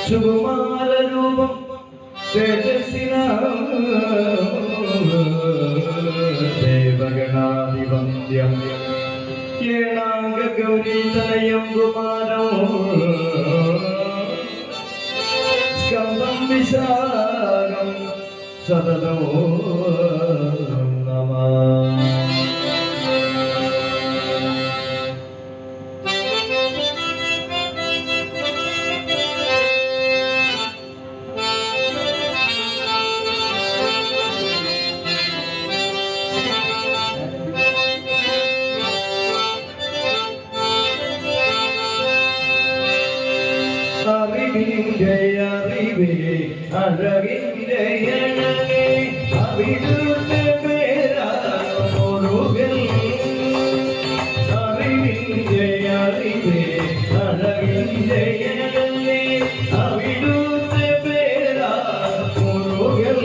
സുകുമാര രൂപം തേജസ്സിന ദേവഗണാധിപത്യം ഏണാംഗ ഗൗരീതനയം കുമാരം സ്കന്ദം വിശാഖം സതതോ നമഃ. അറിവിന്റെ അറിവേ അഴകിന്റെ അഴകേ അവിടുത്തെ പേരാറുകൾ. അറിവിന്റെ അറിവേ അഴകിന്റെ അഴകേ അവിടുത്തെ പേരാറുകൾ.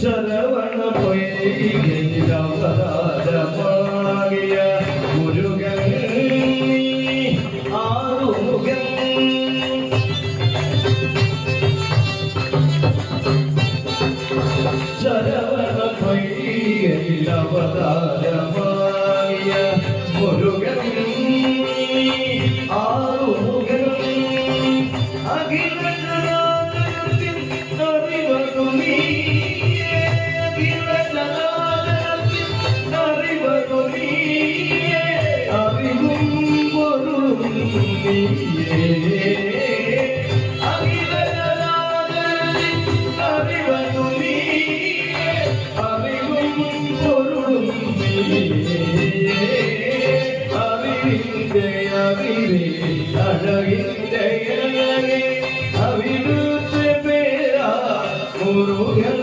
ശരവണ പൊയ്യാവതാരമാകിയ മുരുകൻ ആറുമുഖൻ. ശരവണ പൊയ്യാവതാരമാകിയ മുരുകൻ ആറുമുഖൻ. അഖില ജനാർദ്ദനത്തിൻ അറിവതു നീ. അറിവും പൊരുളും നീയേ. അറിവതു നീയേ. അറിവും പൊരുളും നീയേ. അറിവിന്റെ അറിവേ അഴകിന്റെ അഴകേ അവിടുത്തെ പേരാ മുരുകൻ.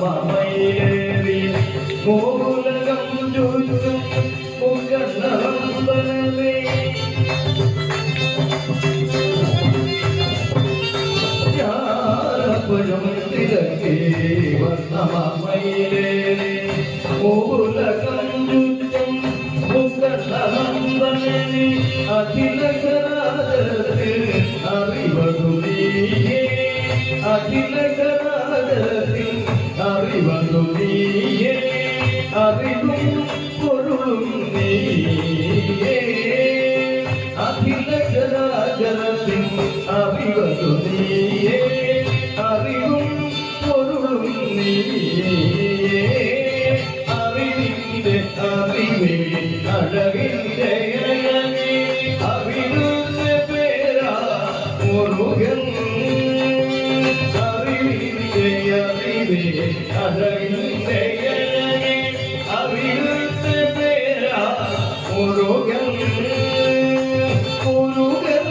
വർണ്ണമയേറി മൂലകം ചുറ്റും മുഖനമ്പരമേ. ജ്ഞാനപുരം തിരക്കി വർണ്ണമയേറി മൂലകം ചുറ്റും മുഖനമ്പരമേ. അഖിലകരാജത്തിൽ അറിവതു നീയേ. അഖിലകരാജത്തിൽ അറിവതു നീയേ. അറിവും പൊരുളും നീയേ. അഖിലകരാജത്തിൽ അറിവതു നീയേ. അറിവും പൊരുളും നീയേ. അറിവിന്റെ അറിവേ അഴകിന്റെ അഴകേ അവിടുത്തെ പേരാ മുരുകൻ. അറിവിന്റെ അറിവേ അഴകിന്റെ അഴകേ അവിടുത്തെ പേരാ മുരുകൻ. മുരുകൻ.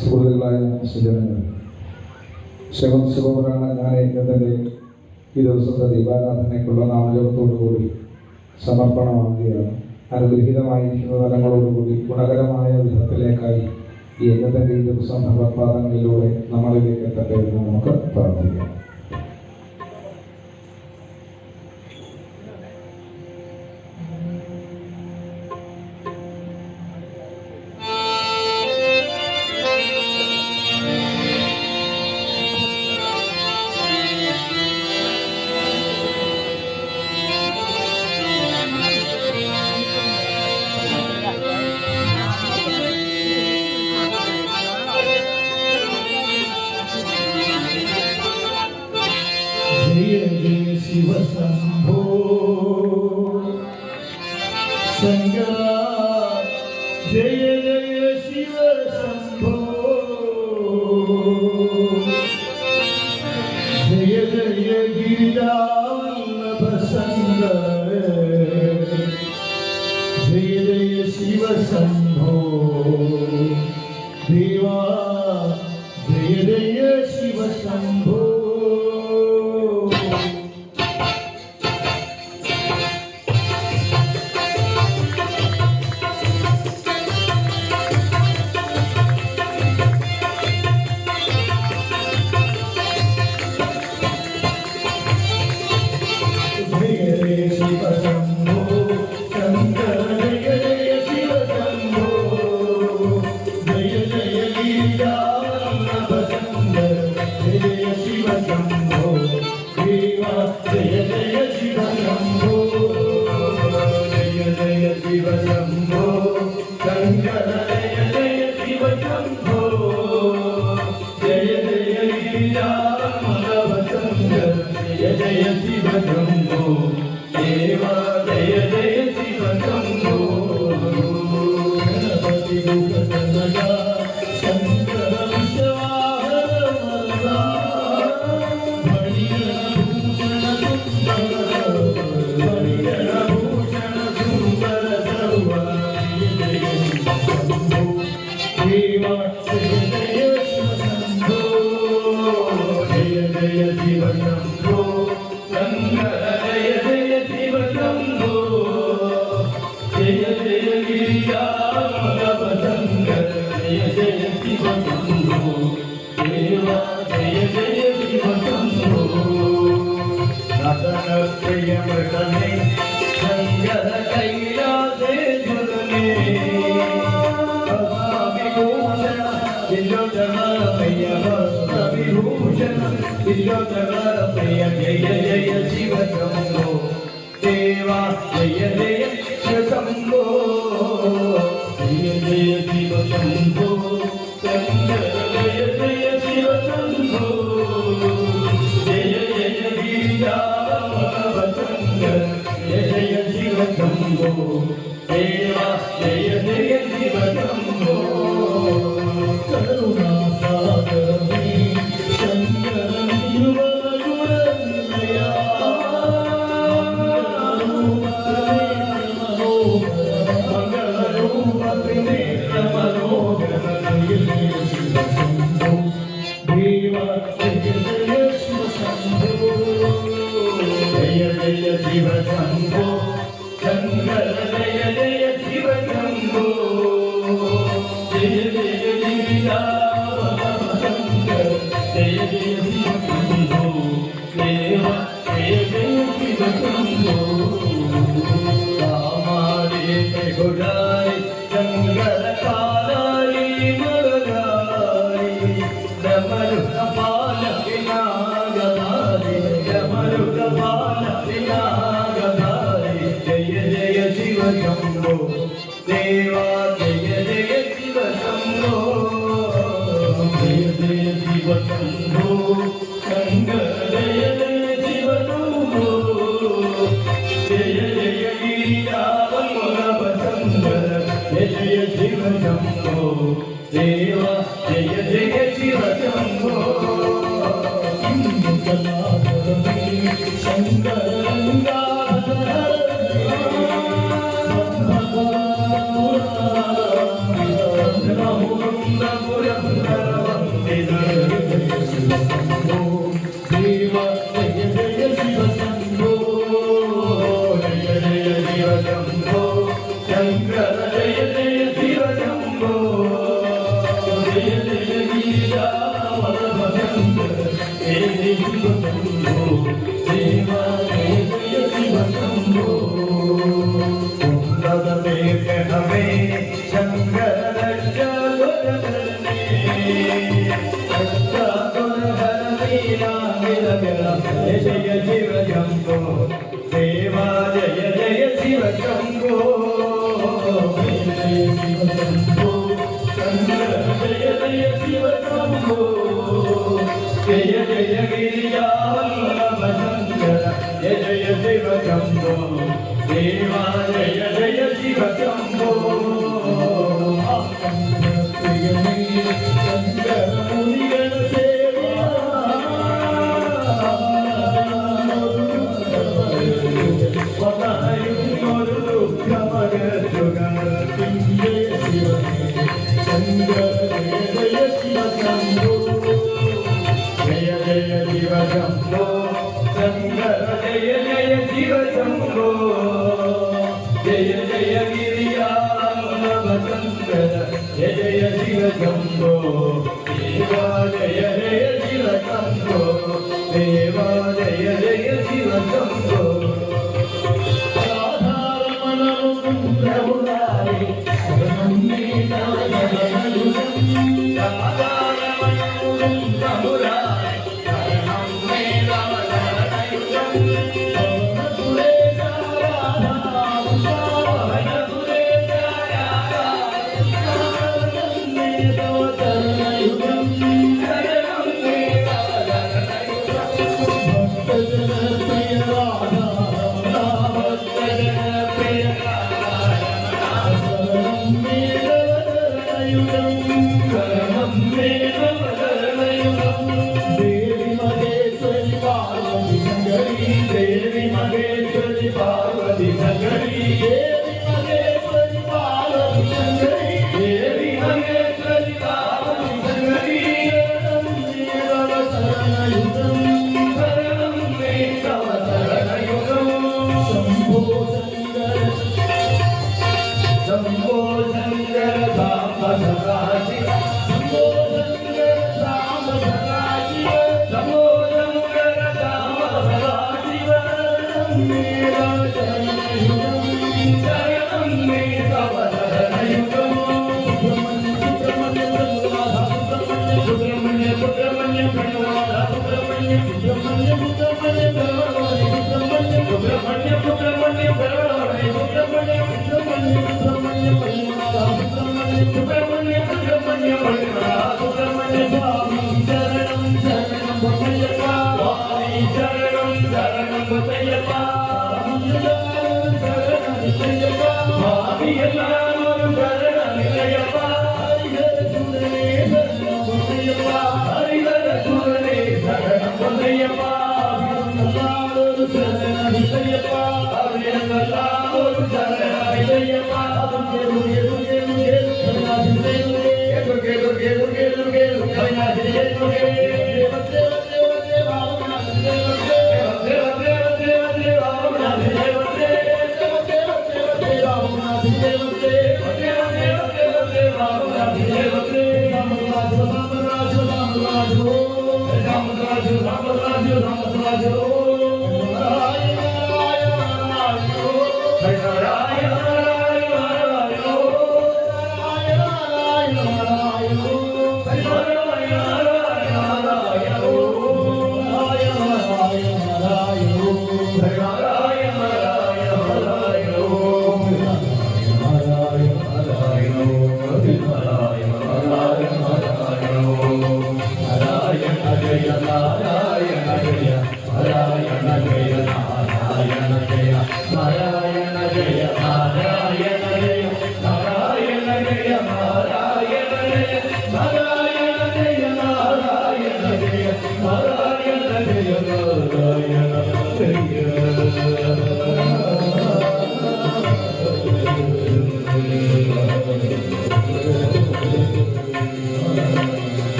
സുഹൃത്തുക്കളായ സുജനങ്ങൾ, ശിവപുരാണ ജ്ഞാനയജ്ഞത്തിൻ്റെ ഈ ദിവസത്തെ ദീപാരാധനയ്ക്കുള്ള നാമജപത്തോടുകൂടി സമർപ്പണമാകുകയാണ്. അനുഗ്രഹീതമായിരിക്കുന്ന തലങ്ങളോടുകൂടി ഗുണകരമായ വിധത്തിലേക്കായി ഈ യജ്ഞത്തിൻ്റെ ഈ ദിവസം ഭഗവത്പാദങ്ങളിലൂടെ നമ്മളിലേക്ക് എത്തട്ടെ എന്ന് നമുക്ക് പ്രാർത്ഥിക്കാം. शिव शंभो शंकरा, जय जय शिव शंभो, जय जय गिरिजावल्लभ सुंदर, जय जय शिव शंभो देवा, जय जय शिव शंभो. जय जय शिव शंभो देवा, जय जय शिव शंभो, जय जय शिव शंभो शंकर, जय जय शिव शंभो, जय जय गिरिजावल्लभ शंकर, जय जय शिव शंभो देवा, जय जय शिव शंभो. करुणा सागर में शंकर शिव शंभो शंकर, जय जय शिव शंभो, जय जय गिरिजावल्लभ शंकर, जय जय शिव शंभो देवा, जय जय शिव शंभो. रामारे गुराई शंकर कालाई मरगाई डमरू कपाल विनागधारी डमरू कपाल विनागधारी जय जय शिव शंभो देवा जय जय शिव शंभो जय जय शिव शंभो शंकर जय जय शिव शंभो जय जय गिरिजावल्लभ शंकर जय जय शिव शंभो देवा जय जय शिव शंभो शंकर जय शिव शंभो देवा जय जय शिव शंभो जय शिव शंभो शंकर जय जय शिव शंभो जय जय गिरिजावल्लभ शंकर जय जय शिव शंभो देवा जय जय शिव शंभो शंकर मुनिगण सेविया जय जय शिव शंभो शंकर जय जय शिव शंभो जय जय गिरिजावल्लभ शंकर जय जय शिव शंभो देवा जय जय शिव शंभो देवा जय जय शिव शंभो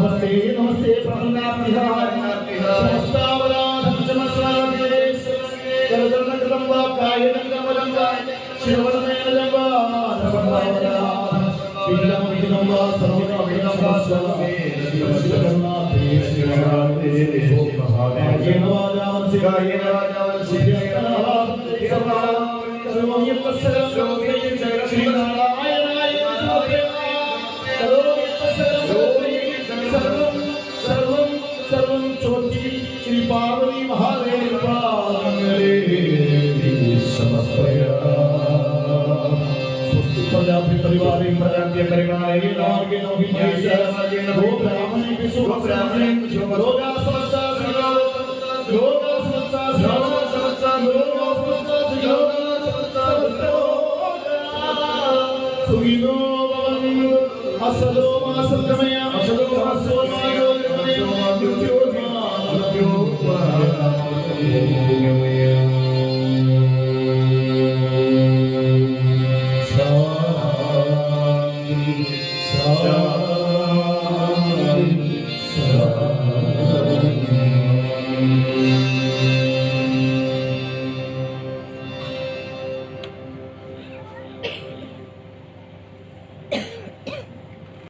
नमस्ते नमस्ते प्रसन्नात्मिहाय समस्तावराधं चमस्वागे करदर्णकृतं वा कायनं कमलं वा शिववदनेन वा सर्वदावराधं विघ्नं विघ्नं वा सर्वदा विघ्नं वा सर्वे शिवकरुणाते शिवराते महादेव नवाजामं शिवाय नवाजामं शिवाय सर्वं यत्तस्सरं श्रीनारायणाय नमः सर्वं ज्योति श्री पार्वती महादेव प्रजापति परिवार प्रजापति परिवार गो ब्राह्मणे विशुभ ब्राह्मणे लोका समस्ता लोका समस्ता लोका समस्ता लोका समस्ता सुखिनो भवन्तु असदो मा सद्गमय असदो मा सोमायो मृत्यो मा